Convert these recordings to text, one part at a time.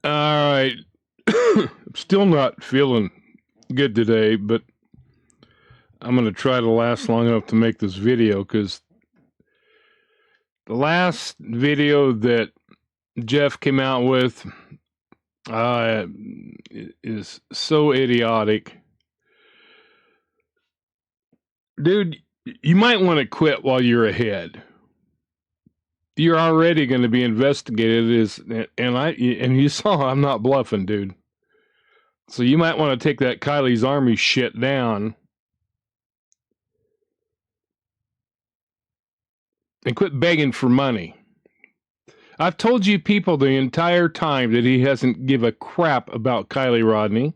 All right. I'm still not feeling good today, but I'm going to try to last long enough to make this video because the last video that Jeff came out with is so idiotic. Dude, you might want to quit while you're ahead. You're already going to be investigated and you saw I'm not bluffing, dude. So you might want to take that Kylie's Army shit down and quit begging for money. I've told you people the entire time that he hasn't give a crap about Kylie Rodney,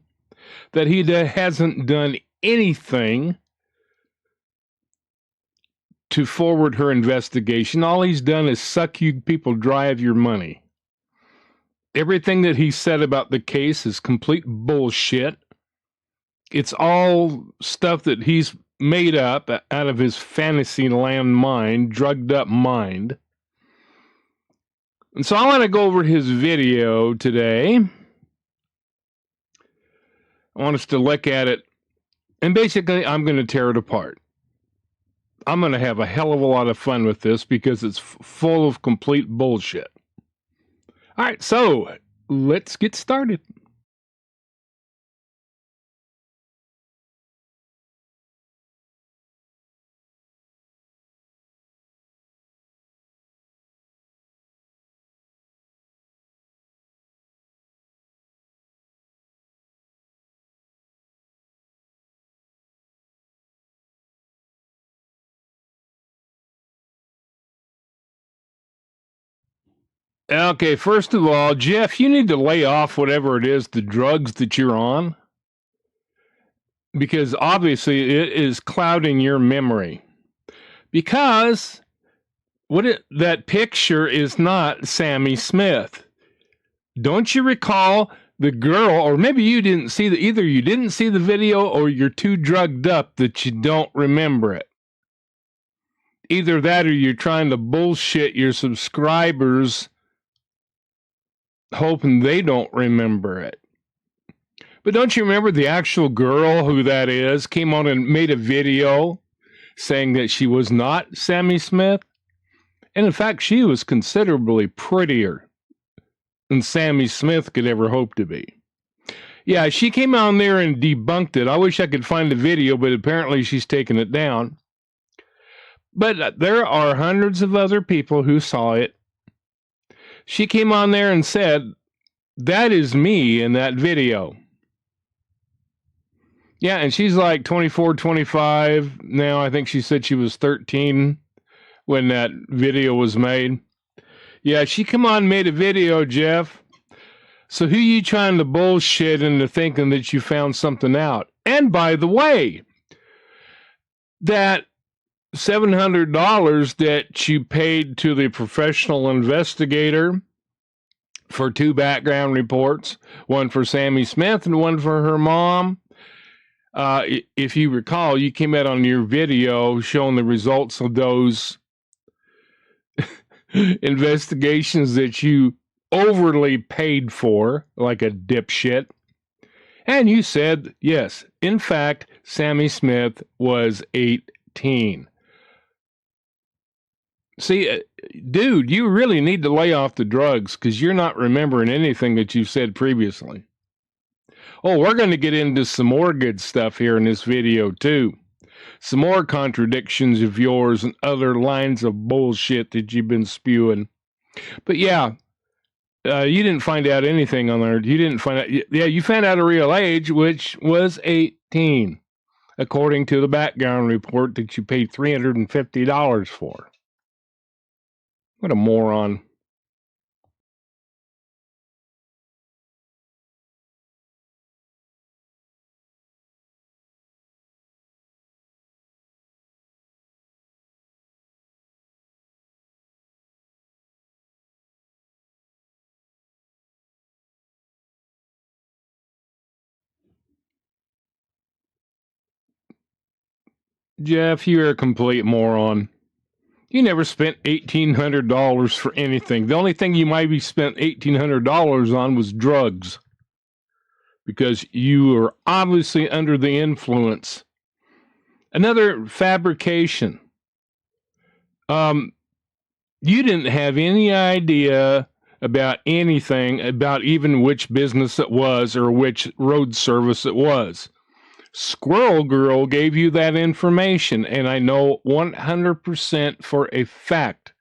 that he hasn't done anything to forward her investigation. All he's done is suck you people dry of your money. Everything that he said about the case is complete bullshit. It's all stuff that he's made up out of his fantasy land mind, drugged up mind. And so I want to go over his video today. I want us to look at it. And basically, I'm going to tear it apart. I'm going to have a hell of a lot of fun with this because it's full of complete bullshit. All right, so let's get started. Okay, first of all, Jeff, you need to lay off whatever it is, the drugs that you're on, because obviously it is clouding your memory. Because that picture is not Sammy Smith. Don't you recall the girl, or maybe you didn't see either you didn't see the video or you're too drugged up that you don't remember it. Either that or you're trying to bullshit your subscribers hoping they don't remember it. But don't you remember the actual girl, who that is, came on and made a video saying that she was not Sammy Smith? And in fact, she was considerably prettier than Sammy Smith could ever hope to be. Yeah, she came on there and debunked it. I wish I could find the video, but apparently she's taken it down. But there are hundreds of other people who saw it. She came on there and said, "That is me in that video." Yeah, and she's like 24, 25 now. I think she said she was 13 when that video was made. Yeah, she come on and made a video, Jeff. So who you trying to bullshit into thinking that you found something out? And by the way, that $700 that you paid to the professional investigator for 2 background reports, one for Sammy Smith and one for her mom. If you recall, you came out on your video showing the results of those investigations that you overly paid for, like a dipshit. And you said, yes, in fact, Sammy Smith was 18. See, dude, you really need to lay off the drugs because you're not remembering anything that you said previously. Oh, we're going to get into some more good stuff here in this video, too. Some more contradictions of yours and other lines of bullshit that you've been spewing. But yeah, you didn't find out anything on there. You didn't find out. Yeah, you found out a real age, which was 18, according to the background report that you paid $350 for. What a moron. Jeff, you're a complete moron. You never spent $1,800 for anything. The only thing you might be spent $1,800 on was drugs, because you were obviously under the influence. Another fabrication. You didn't have any idea about anything, about even which business it was or which road service it was. Squirrel Girl gave you that information, and I know 100% for a fact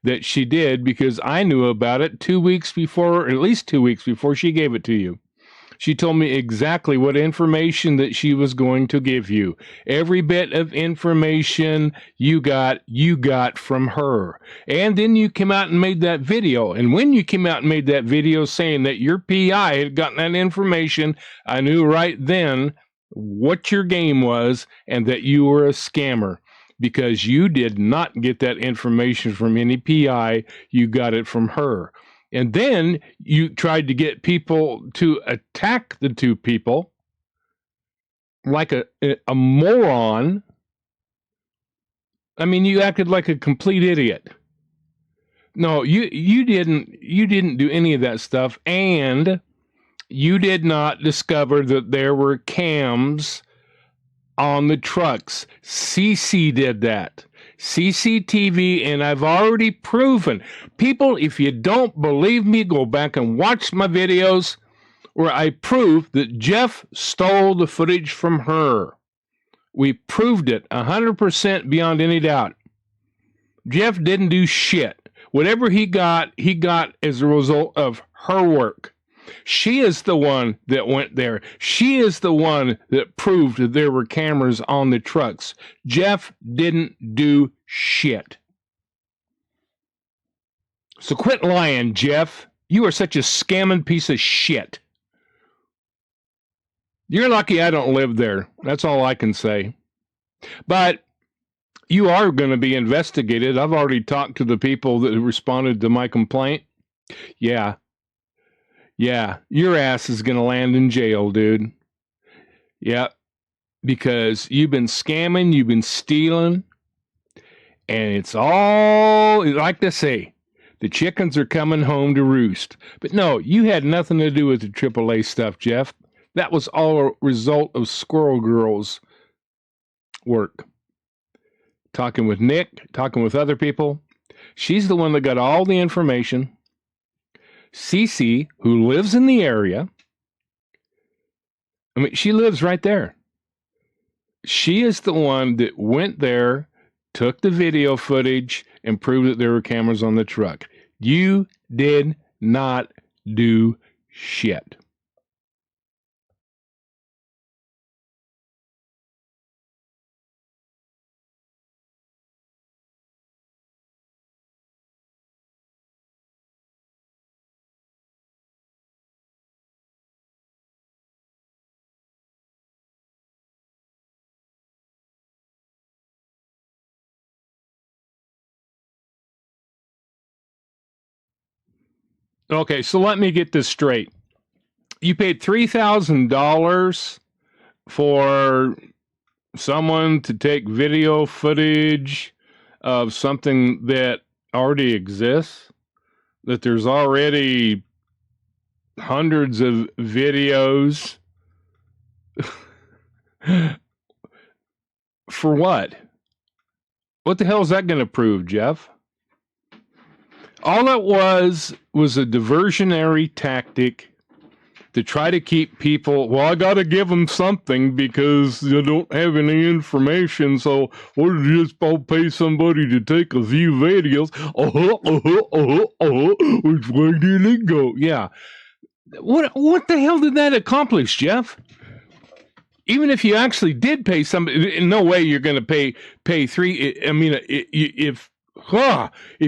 that she did, because I knew about it 2 weeks before, or at least 2 weeks before she gave it to you. She told me exactly what information that she was going to give you. Every bit of information you got from her. And then you came out and made that video. And when you came out and made that video saying that your PI had gotten that information, I knew right then what your game was and that you were a scammer, because you did not get that information from any PI. You got it from her. And then you tried to get people to attack the two people like a moron. I mean, you acted like a complete idiot. No, you didn't do any of that stuff, and you did not discover that there were cams on the trucks. CC did that. CCTV, and I've already proven. People, if you don't believe me, go back and watch my videos where I prove that Jeff stole the footage from her. We proved it 100% beyond any doubt. Jeff didn't do shit. Whatever he got as a result of her work. She is the one that went there. She is the one that proved that there were cameras on the trucks. Jeff didn't do shit. So quit lying, Jeff. You are such a scamming piece of shit. You're lucky I don't live there. That's all I can say. But you are going to be investigated. I've already talked to the people that responded to my complaint. Yeah, your ass is going to land in jail, dude. Yeah, because you've been scamming, you've been stealing, and it's all, like they say, the chickens are coming home to roost. But no, you had nothing to do with the AAA stuff, Jeff. That was all a result of Squirrel Girl's work. Talking with Nick, talking with other people. She's the one that got all the information. Cece, who lives in the area, I mean, she lives right there. She is the one that went there, took the video footage, and proved that there were cameras on the truck. You did not do shit. Okay, so let me get this straight. You paid $3,000 for someone to take video footage of something that already exists, that there's already hundreds of videos. For what? What the hell is that going to prove, Jeff? All it was a diversionary tactic to try to keep people, well, I got to give them something because you don't have any information, so we'll just pay somebody to take a few videos. Which way did it go? Yeah. What the hell did that accomplish, Jeff? Even if you actually did pay somebody, in no way you're going to pay three. I mean, if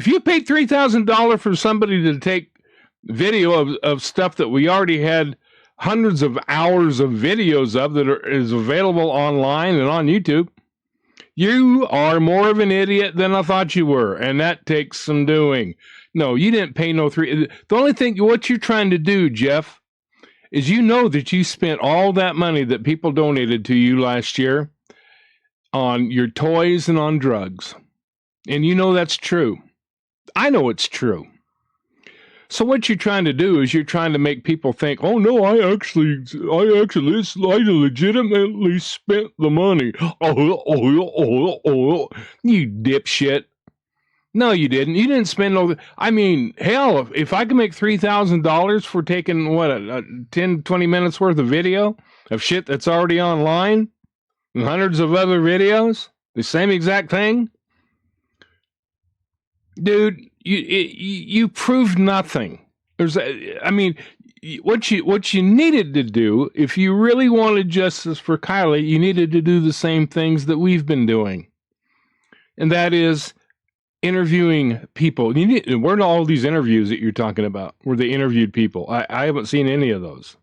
you paid $3,000 for somebody to take video of stuff that we already had hundreds of hours of videos of that is available online and on YouTube, you are more of an idiot than I thought you were, and that takes some doing. No, you didn't pay no three. The only thing, what you're trying to do, Jeff, is you know that you spent all that money that people donated to you last year on your toys and on drugs. And you know that's true. I know it's true. So what you're trying to do is you're trying to make people think, oh no, I legitimately spent the money. You dipshit. No, you didn't. You didn't spend all the, I mean, hell, if I can make $3,000 for taking, what, 10, 20 minutes worth of video of shit that's already online and hundreds of other videos, the same exact thing, dude, you proved nothing. What you needed to do, if you really wanted justice for Kylie, you needed to do the same things that we've been doing. And that is interviewing people. Where are all these interviews that you're talking about where they interviewed people? I haven't seen any of those.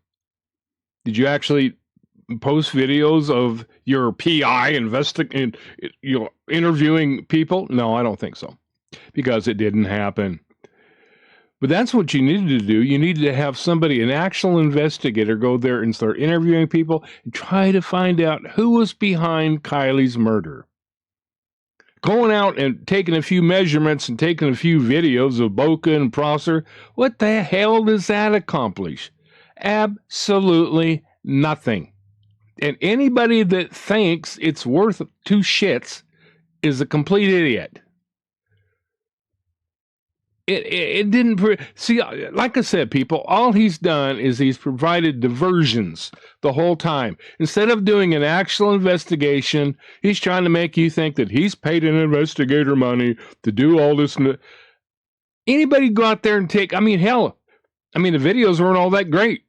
Did you actually post videos of your PI interviewing people? No, I don't think so, because it didn't happen. But that's what you needed to do. You needed to have somebody, an actual investigator, go there and start interviewing people and try to find out who was behind Kylie's murder. Going out and taking a few measurements and taking a few videos of Boca and Prosser, what the hell does that accomplish? Absolutely nothing. And anybody that thinks it's worth two shits is a complete idiot. It didn't see, like I said, people, all he's done is he's provided diversions the whole time. Instead of doing an actual investigation, he's trying to make you think that he's paid an investigator money to do all this. Anybody go out there and take, hell, the videos weren't all that great.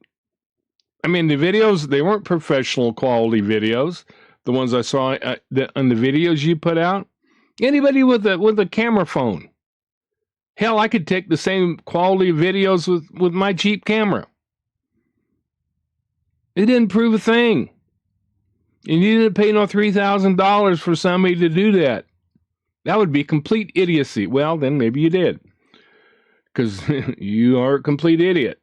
The videos, they weren't professional quality videos. The ones I saw on the videos you put out. Anybody with a camera phone. Hell, I could take the same quality videos with my cheap camera. It didn't prove a thing. And you didn't pay no $3,000 for somebody to do that. That would be complete idiocy. Well, then maybe you did. Because you are a complete idiot.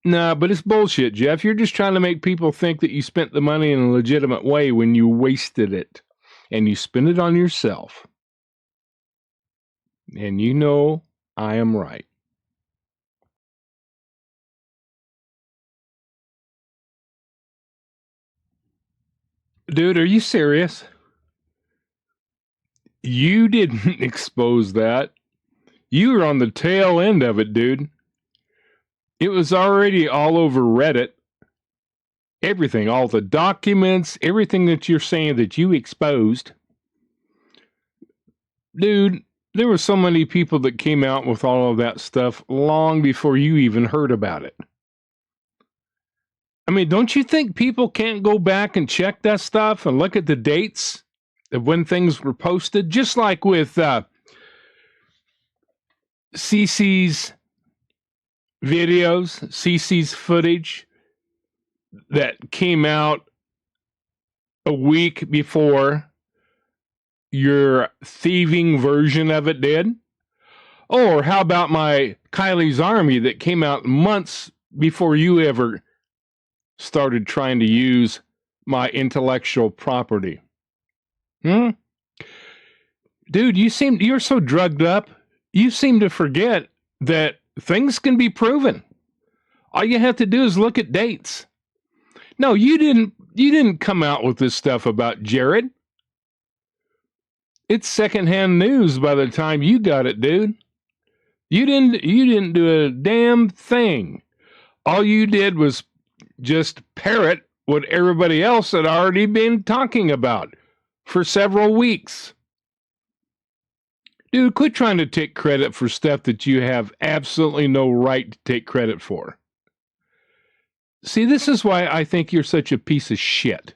Nah, but it's bullshit, Jeff. You're just trying to make people think that you spent the money in a legitimate way when you wasted it. And you spent it on yourself. And you know I am right. Dude, are you serious? You didn't expose that. You were on the tail end of it, dude. It was already all over Reddit. Everything, all the documents, everything that you're saying that you exposed. Dude, there were so many people that came out with all of that stuff long before you even heard about it. Don't you think people can't go back and check that stuff and look at the dates of when things were posted? Just like with Cece's videos, Cece's footage that came out a week before your thieving version of it did? Or how about my Kylie's Army that came out months before you ever started trying to use my intellectual property? Dude, you're so drugged up, you seem to forget that things can be proven. All you have to do is look at dates. No, you didn't come out with this stuff about Jared. It's secondhand news by the time you got it, dude. You didn't do a damn thing. All you did was just parrot what everybody else had already been talking about for several weeks. Dude, quit trying to take credit for stuff that you have absolutely no right to take credit for. See, this is why I think you're such a piece of shit.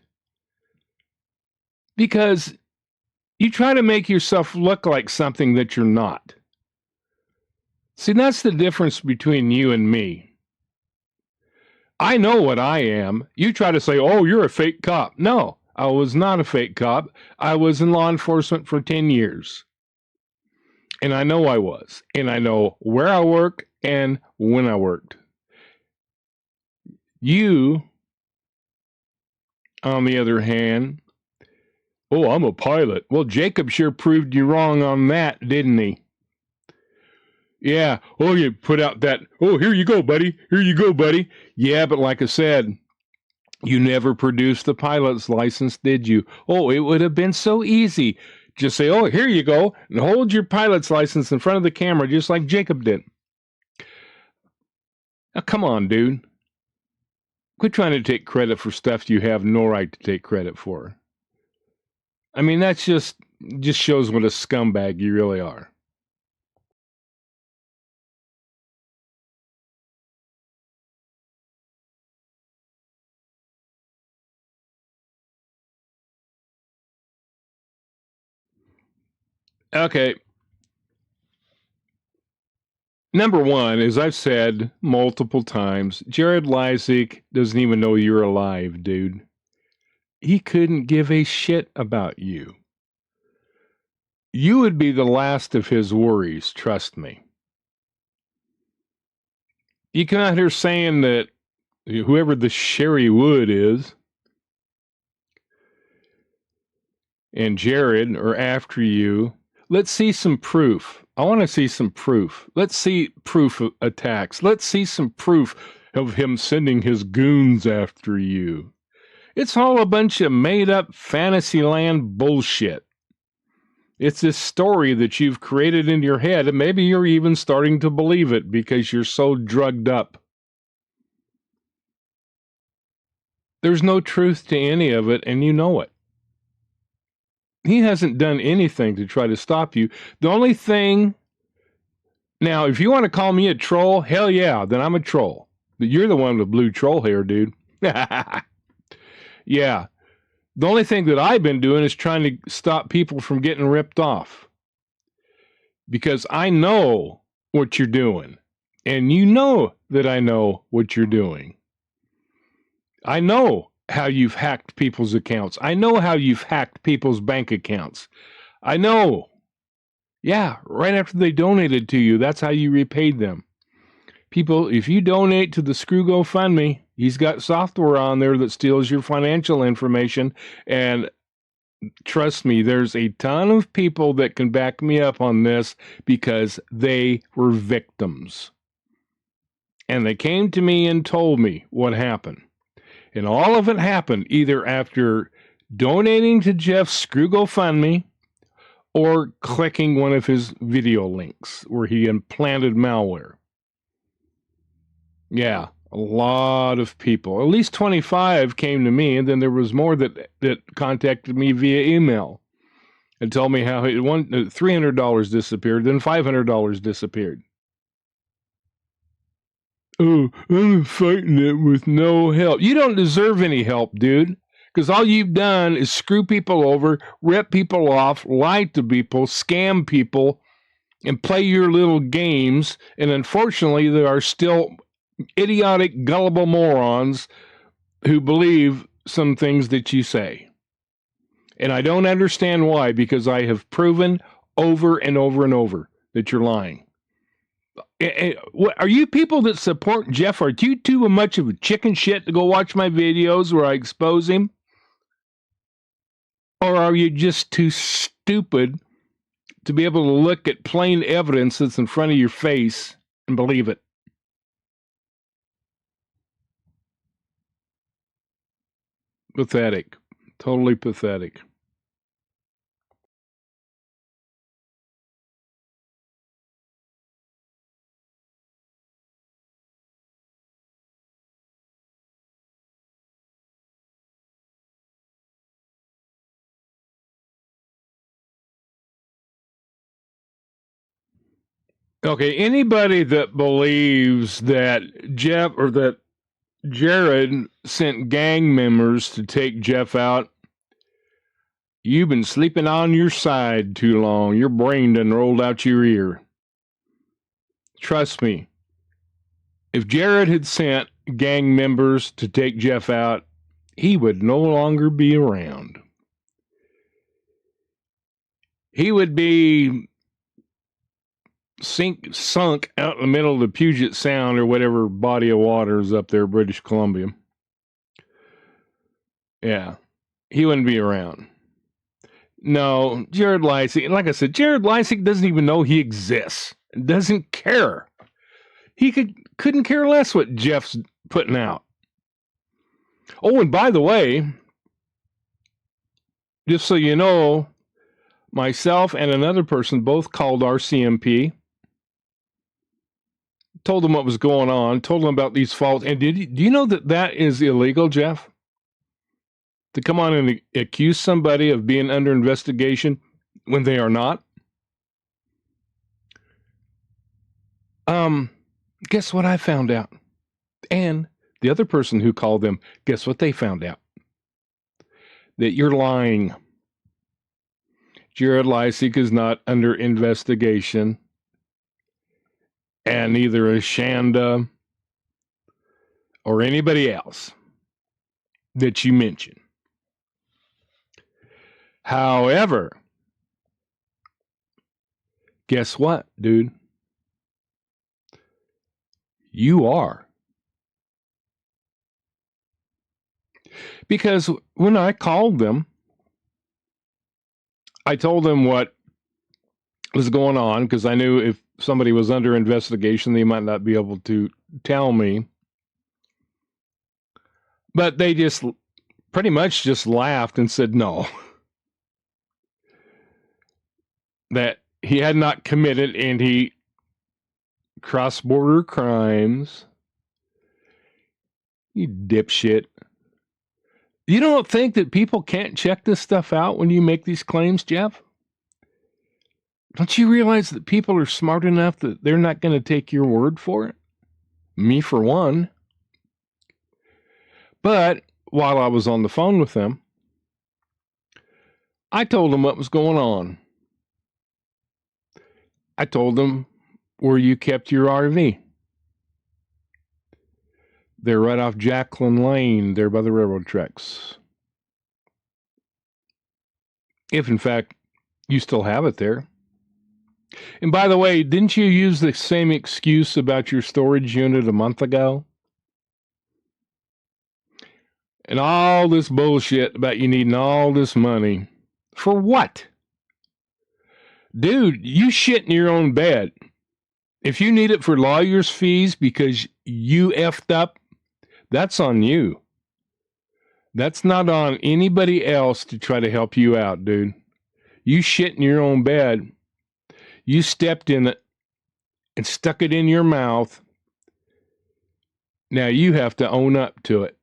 Because you try to make yourself look like something that you're not. See, that's the difference between you and me. I know what I am. You try to say, oh, you're a fake cop. No, I was not a fake cop. I was in law enforcement for 10 years. And I know I was. And I know where I worked and when I worked. You, on the other hand, Oh, I'm a pilot. Well, Jacob sure proved you wrong on that, didn't he? Yeah. Oh, you put out that, oh, here you go, buddy. Here you go, buddy. Yeah, but like I said, you never produced the pilot's license, did you? Oh, it would have been so easy. Just say, oh, here you go, and hold your pilot's license in front of the camera, just like Jacob did. Now, come on, dude. Quit trying to take credit for stuff you have no right to take credit for. I mean, that's just shows what a scumbag you really are. Okay. Number one, as I've said multiple times, Jared Lysick doesn't even know you're alive, dude. He couldn't give a shit about you. You would be the last of his worries, trust me. You come out here saying that whoever the Sherry Wood is and Jared are after you. Let's see some proof. I want to see some proof. Let's see proof of attacks. Let's see some proof of him sending his goons after you. It's all a bunch of made up fantasyland bullshit. It's this story that you've created in your head, and maybe you're even starting to believe it because you're so drugged up. There's no truth to any of it, and you know it. He hasn't done anything to try to stop you. The only thing... Now, if you want to call me a troll, hell yeah, then I'm a troll. But you're the one with blue troll hair, dude. Yeah. The only thing that I've been doing is trying to stop people from getting ripped off. Because I know what you're doing. And you know that I know what you're doing. I know how you've hacked people's accounts. I know how you've hacked people's bank accounts. I know. Yeah, right after they donated to you, that's how you repaid them. People, if you donate to the Screw GoFundMe, he's got software on there that steals your financial information. And trust me, there's a ton of people that can back me up on this because they were victims. And they came to me and told me what happened. And all of it happened either after donating to Jeff's Screw GoFundMe or clicking one of his video links where he implanted malware. Yeah, a lot of people. At least 25 came to me, and then there was more that contacted me via email and told me how $300 disappeared, then $500 disappeared. Oh, I'm fighting it with no help. You don't deserve any help, dude. Because all you've done is screw people over, rip people off, lie to people, scam people, and play your little games. And unfortunately, there are still idiotic, gullible morons who believe some things that you say. And I don't understand why, because I have proven over and over and over that you're lying. Are you people that support Jeff? Are you too much of a chicken shit to go watch my videos where I expose him? Or are you just too stupid to be able to look at plain evidence that's in front of your face and believe it? Pathetic. Totally pathetic. Okay, anybody that believes that Jeff or that Jared sent gang members to take Jeff out, you've been sleeping on your side too long. Your brain done rolled out your ear. Trust me, if Jared had sent gang members to take Jeff out, he would no longer be around. He would be sunk out in the middle of the Puget Sound or whatever body of water is up there, British Columbia. Yeah, he wouldn't be around. No, Jared Lysik, like I said, Jared Lysik doesn't even know he exists. Doesn't care. He couldn't care less what Jeff's putting out. Oh, and by the way, just so you know, myself and another person both called RCMP, told them what was going on, told them about these faults. And do you know that that is illegal, Jeff? To come on and accuse somebody of being under investigation when they are not? Guess what I found out? And the other person who called them, guess what they found out? That you're lying. Jared Lysik is not under investigation. And neither is Shanda or anybody else that you mentioned. However, guess what, dude? You are. Because when I called them, I told them what was going on because I knew if somebody was under investigation, they might not be able to tell me. But they just pretty much just laughed and said no. That he had not committed any cross-border crimes. You dipshit. You don't think that people can't check this stuff out when you make these claims, Jeff? Don't you realize that people are smart enough that they're not going to take your word for it? Me, for one. But while I was on the phone with them, I told them what was going on. I told them where you kept your RV. They're right off Jacqueline Lane, there by the railroad tracks. If, in fact, you still have it there. And by the way, didn't you use the same excuse about your storage unit a month ago? And all this bullshit about you needing all this money. For what? Dude, you shit in your own bed. If you need it for lawyer's fees because you effed up, that's on you. That's not on anybody else to try to help you out, dude. You shit in your own bed. You stepped in it and stuck it in your mouth. Now you have to own up to it.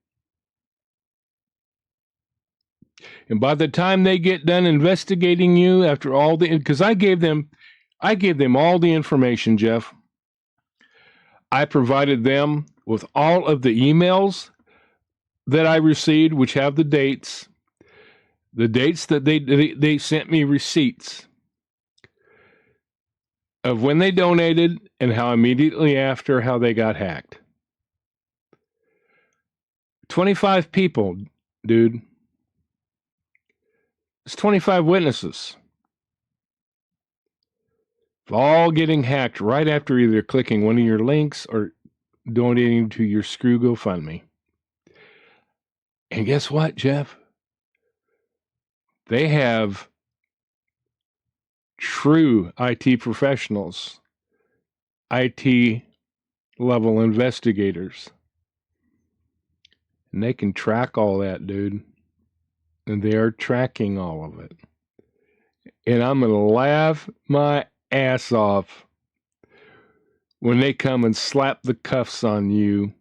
And by the time they get done investigating you after all the, because I gave them all the information, Jeff. I provided them with all of the emails that I received, which have the dates that they sent me receipts of when they donated and how immediately after how they got hacked. 25 people, dude. It's 25 witnesses. All getting hacked right after either clicking one of your links or donating to your Screw GoFundMe. And guess what, Jeff? They have true IT professionals, IT level investigators. And they can track all that, dude. And they are tracking all of it. And I'm going to laugh my ass off when they come and slap the cuffs on you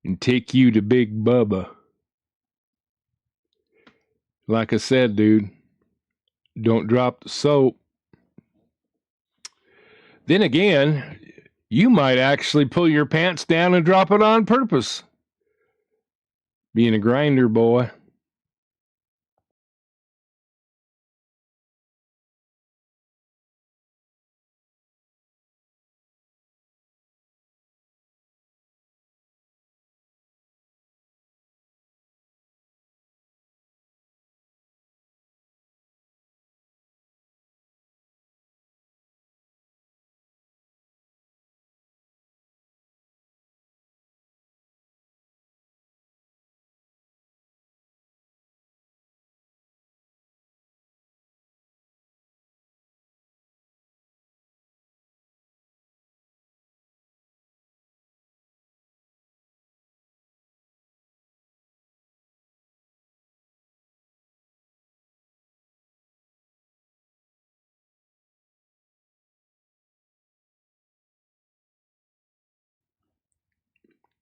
and take you to Big Bubba. Like I said, dude, don't drop the soap. Then again, you might actually pull your pants down and drop it on purpose. Being a grinder, boy.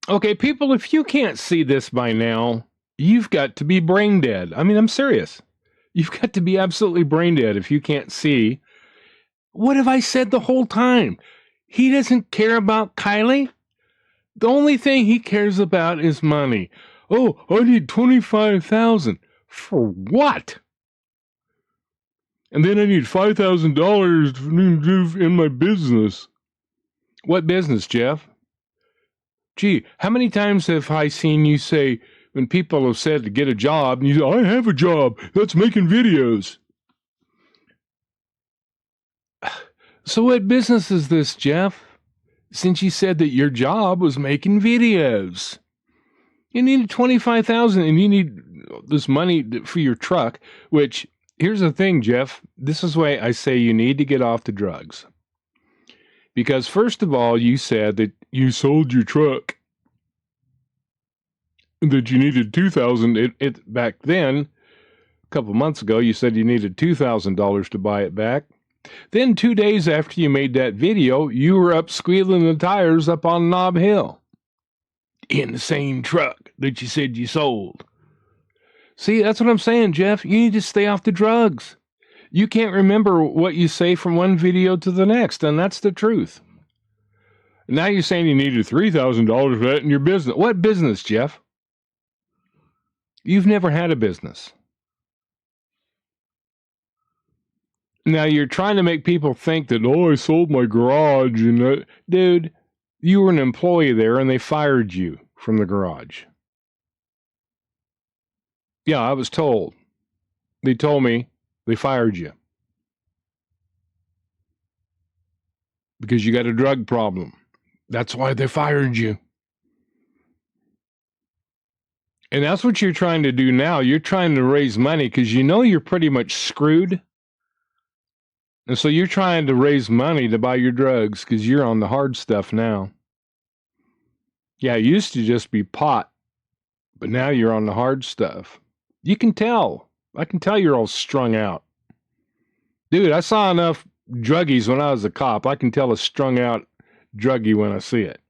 Okay, people, if you can't see this by now, you've got to be brain dead. I mean, I'm serious. You've got to be absolutely brain dead if you can't see. What have I said the whole time? He doesn't care about Kylie. The only thing he cares about is money. Oh, I need $25,000 for what? And then I need $5,000 in my business. What business, Jeff? Gee, how many times have I seen you say, when people have said to get a job, and you say, I have a job, that's making videos. So what business is this, Jeff? Since you said that your job was making videos. You need $25,000 and you need this money for your truck, which, here's the thing, Jeff. This is why I say you need to get off the drugs. Because first of all, you said that you sold your truck, that you needed $2,000. Back then, a couple months ago, you said you needed $2,000 to buy it back. Then 2 days after you made that video, you were up squealing the tires up on Nob Hill in the same truck that you said you sold. See, that's what I'm saying, Jeff. You need to stay off the drugs. You can't remember what you say from one video to the next, and that's the truth. Now you're saying you needed $3,000 for that in your business. What business, Jeff? You've never had a business. Now you're trying to make people think that, oh, I sold my garage. And dude, you were an employee there and they fired you from the garage. Yeah, I was told. They told me they fired you because you got a drug problem. That's why they fired you. And that's what you're trying to do now. You're trying to raise money because you know you're pretty much screwed. And so you're trying to raise money to buy your drugs because you're on the hard stuff now. Yeah, it used to just be pot, but now you're on the hard stuff. You can tell. I can tell you're all strung out. Dude, I saw enough druggies when I was a cop. I can tell a strung out druggie when I see it.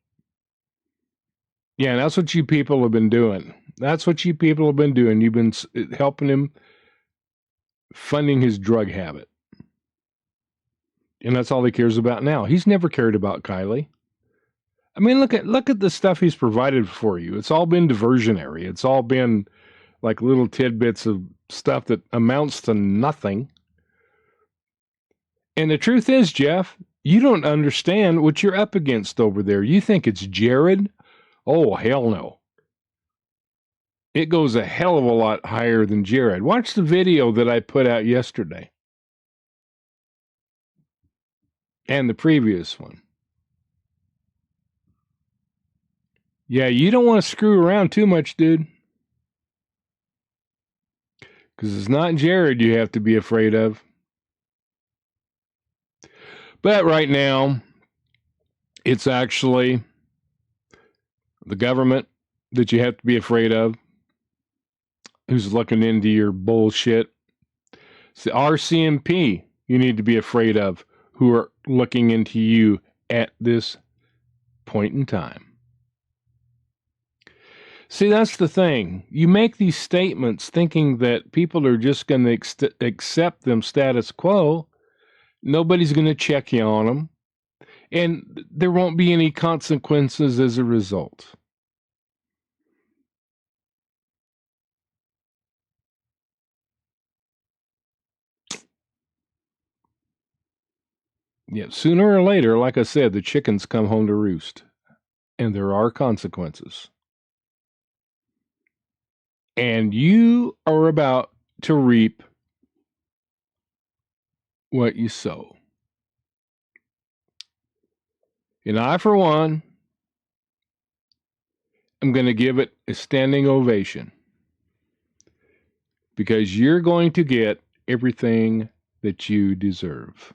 Yeah, and that's what you people have been doing. That's what you people have been doing. You've been helping him, funding his drug habit. And that's all he cares about now. He's never cared about Kylie. I mean, look at the stuff he's provided for you. It's all been diversionary. It's all been like little tidbits of stuff that amounts to nothing. And the truth is, Jeff, you don't understand what you're up against over there. You think it's Jared? Oh, hell no. It goes a hell of a lot higher than Jared. Watch the video that I put out yesterday. And the previous one. Yeah, you don't want to screw around too much, dude. Because it's not Jared you have to be afraid of. But right now, it's actually the government that you have to be afraid of, who's looking into your bullshit. It's the RCMP you need to be afraid of, who are looking into you at this point in time. See, that's the thing. You make these statements thinking that people are just going to accept them status quo. Nobody's going to check you on them. And there won't be any consequences as a result. Yeah, sooner or later, like I said, the chickens come home to roost. And there are consequences. And you are about to reap what you sow. And I, for one, am going to give it a standing ovation. Because you're going to get everything that you deserve.